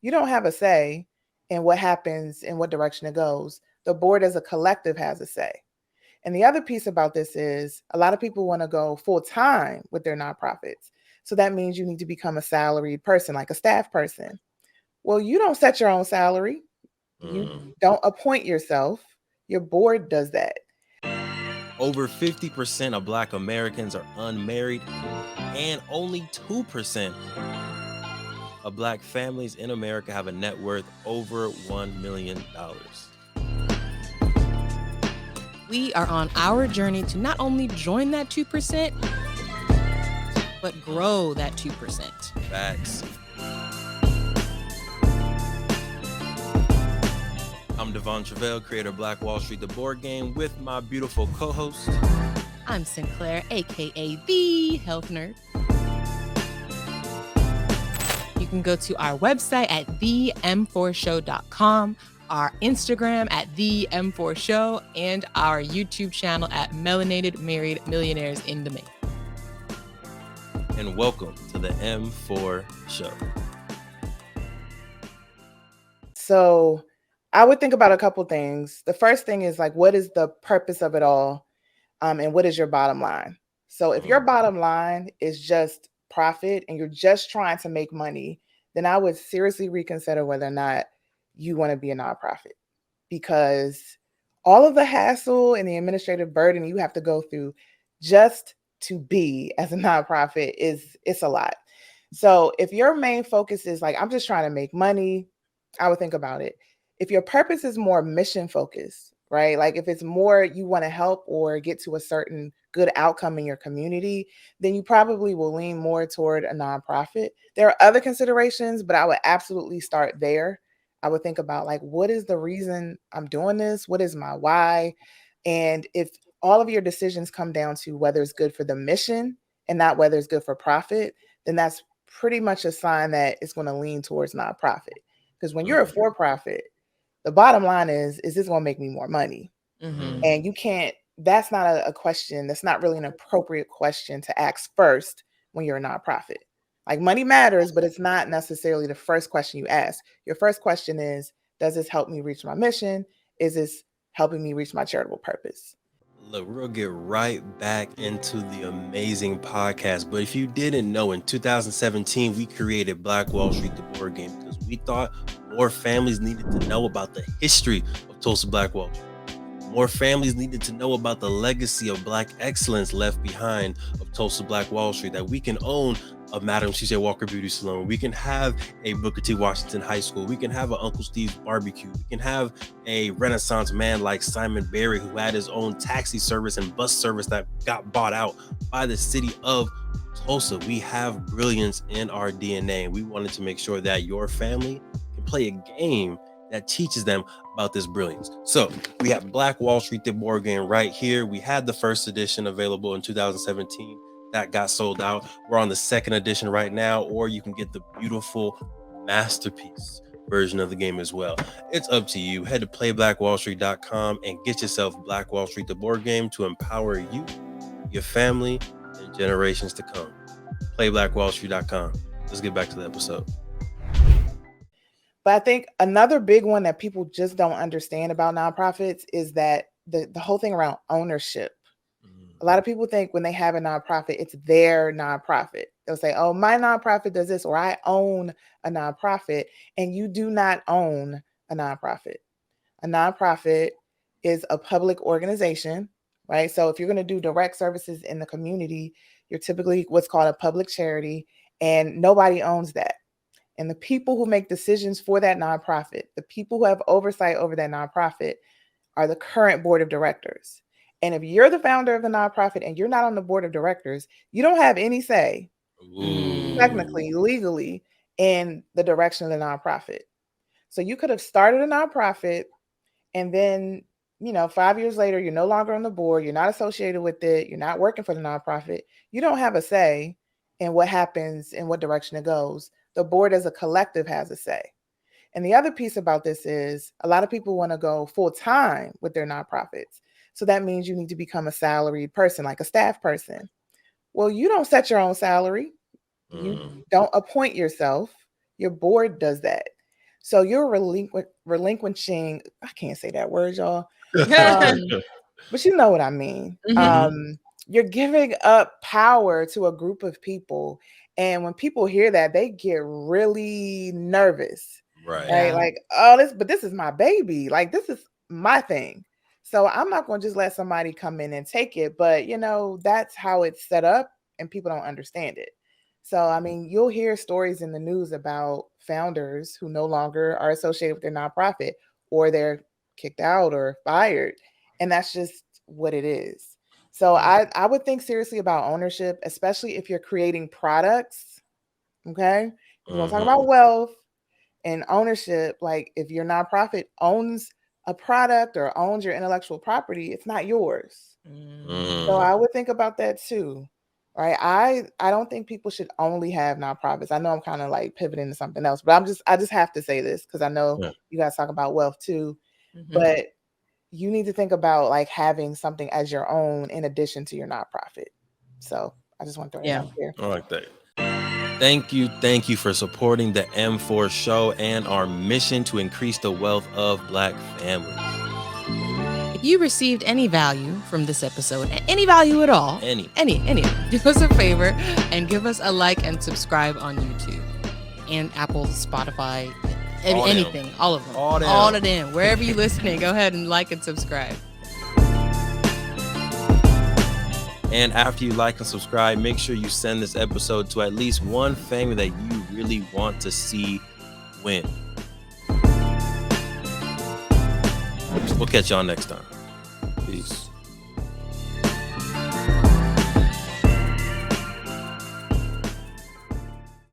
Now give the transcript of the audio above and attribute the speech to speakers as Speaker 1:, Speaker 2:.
Speaker 1: You don't have a say in what happens and what direction it goes. The board as a collective has a say. And the other piece about this is a lot of people want to go full time with their nonprofits. So that means you need to become a salaried person, like a staff person. Well, you don't set your own salary. You don't appoint yourself. Your board does that.
Speaker 2: Over 50% of Black Americans are unmarried, and only 2% of Black families in America have a net worth over $1 million.
Speaker 3: We are on our journey to not only join that 2%, but grow that 2%.
Speaker 2: Facts. I'm Devon Travell, creator of Black Wall Street, the board game, with my beautiful co-host.
Speaker 3: I'm Sinclair, aka the Health Nerd. You can go to our website at them4show.com, our Instagram at them4show, and our YouTube channel at Melanated Married Millionaires in the Making.
Speaker 2: And welcome to the M4 Show.
Speaker 1: So I would think about a couple things. The first thing is like, what is the purpose of it all? And what is your bottom line? So if your bottom line is just profit and you're just trying to make money, then I would seriously reconsider whether or not you want to be a nonprofit, because all of the hassle and the administrative burden you have to go through just to be as a nonprofit it's a lot. So if your main focus is like, I'm just trying to make money, I would think about it. If your purpose is more mission focused, right? Like if it's more you want to help or get to a certain good outcome in your community, then you probably will lean more toward a nonprofit. There are other considerations, but I would absolutely start there. I would think about like, what is the reason I'm doing this? What is my why? And if all of your decisions come down to whether it's good for the mission and not whether it's good for profit, then that's pretty much a sign that it's going to lean towards nonprofit. Because when you're a for-profit, the bottom line is this going to make me more money? And you can't, that's not a question. That's not really an appropriate question to ask first when you're a nonprofit. Like money matters, but it's not necessarily the first question you ask. Your first question is, does this help me reach my mission? Is this helping me reach my charitable purpose?
Speaker 2: Look, we're going to get right back into the amazing podcast. But if you didn't know, in 2017, we created Black Wall Street, the board game, because we thought more families needed to know about the history of Tulsa Black Wall Street. More families needed to know about the legacy of Black excellence left behind of Tulsa Black Wall Street, that we can own a Madam C.J. Walker Beauty Salon. We can have a Booker T. Washington High School. We can have an Uncle Steve's Barbecue. We can have a Renaissance man like Simon Berry, who had his own taxi service and bus service that got bought out by the city of Tulsa. We have brilliance in our DNA. We wanted to make sure that your family can play a game that teaches them about this brilliance. So we have Black Wall Street, the board game, right here. We had the first edition available in 2017. That got sold out. We're on the second edition right now, or you can get the beautiful masterpiece version of the game as well. It's up to you. Head to playblackwallstreet.com and get yourself Black Wall Street, the board game, to empower you, your family, and generations to come. Playblackwallstreet.com. Let's get back to the episode.
Speaker 1: But I think another big one that people just don't understand about nonprofits is that the whole thing around ownership. A lot of people think when they have a nonprofit, it's their nonprofit. They'll say, oh, my nonprofit does this, or I own a nonprofit. And you do not own a nonprofit. A nonprofit is a public organization, right? So if you're going to do direct services in the community, you're typically what's called a public charity, and nobody owns that. And the people who make decisions for that nonprofit, the people who have oversight over that nonprofit, are the current board of directors. And if you're the founder of the nonprofit and you're not on the board of directors, you don't have any say, technically, legally, in the direction of the nonprofit. So you could have started a nonprofit and then, 5 years later, you're no longer on the board, you're not associated with it, you're not working for the nonprofit. You don't have a say in what happens, in what direction it goes. The board as a collective has a say. And the other piece about this is a lot of people want to go full time with their nonprofits. So that means you need to become a salaried person, like a staff person. Well, you don't set your own salary. You don't appoint yourself. Your board does that. So you're relinquishing, I can't say that word, y'all. But you know what I mean. You're giving up power to a group of people. And when people hear that, they get really nervous.
Speaker 2: Right.
Speaker 1: Right.
Speaker 3: Yeah.
Speaker 1: Like, oh, this is my baby. Like, this is my thing. So I'm not going to just let somebody come in and take it. But, that's how it's set up and people don't understand it. So, I mean, you'll hear stories in the news about founders who no longer are associated with their nonprofit, or they're kicked out or fired. And that's just what it is. So I would think seriously about ownership, especially if you're creating products. Okay. If you want to talk about wealth and ownership, like if your nonprofit owns a product or owns your intellectual property, it's not yours. So I would think about that too. Right. I don't think people should only have nonprofits. I know I'm kind of like pivoting to something else, but I just have to say this because I know you guys talk about wealth too. But you need to think about like having something as your own in addition to your nonprofit. So I just want to throw that out there.
Speaker 2: I like that. Thank you for supporting the M4 show and our mission to increase the wealth of Black families.
Speaker 3: If you received any value from this episode, any value at all, any, do us a favor and give us a like and subscribe on YouTube and Apple, Spotify, anything, all of them. All of them. Wherever you're listening, go ahead and like and subscribe.
Speaker 2: And after you like and subscribe, make sure you send this episode to at least one family that you really want to see win. We'll catch y'all next time. Peace.